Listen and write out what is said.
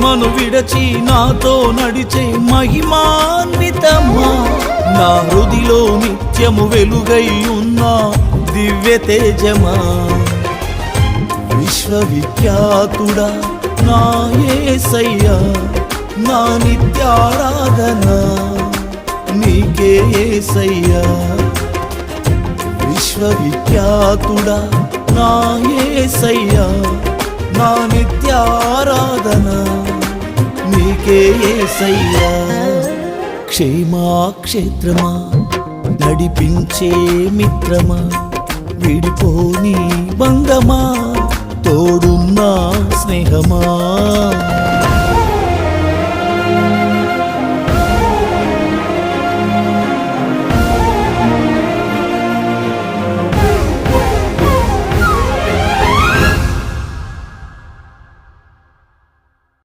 ఆత్మను విడచి నాతో నడిచే మహిమాన్వితమా, నా హృదిలో నిత్యము వెలుగై ఉన్న దివ్య తేజమా, విశ్వవిఖ్యాతుడా నా యేసయ్యా, నా నిత్యారాధన నీకే యేసయ్యా, విశ్వవిఖ్యాతుడా నా యేసయ్యా, నా నిత్యారాధన నీకే యేసయ్యా. క్షేమాక్షేత్రమా, నడిపించే మిత్రమా, విడిపోని బంధమా, తోడున్నా స్నేహమా,